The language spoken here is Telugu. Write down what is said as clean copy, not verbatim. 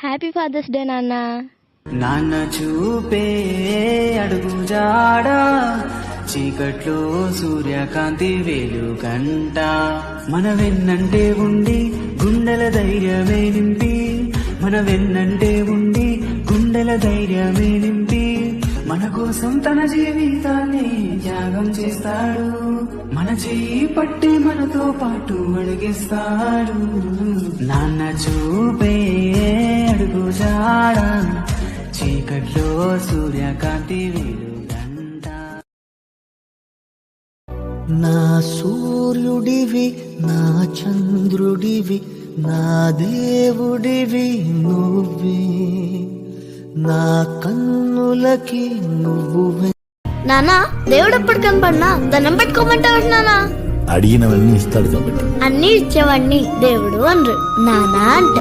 హ్యాపీ ఫాదర్స్ డే నాన్న. నాన్న చూపే అడుగు జాడా చీకట్లో సూర్యకాంతి వెలుగంట మన వెన్నంటే ఉండి గుండెల ధైర్యమే నింపి మన వెన్నంటే ఉండి గుండెల ధైర్యమే నింపి మన కోసం తన జీవితాన్ని త్యాగం చేస్తాడు మన చేయి పట్టి మనతో పాటు అడిగిస్తాడు నాన్న చూపే అడుగు జాడా చీకట్లో సూర్యకాంతి వెలుగంట. నా సూర్యుడివి నా చంద్రుడివి నా దేవుడివి నువ్వే నా కన్నులకి నువ్వు. నానా దేవుడు ఎప్పుడు కనపడినా దండం పెట్టుకోమంటావు నానా? అడిగినవన్నీ ఇస్తాడు కాబట్టి అన్ని ఇచ్చేవాడిని దేవుడు అనరు నానా అంట.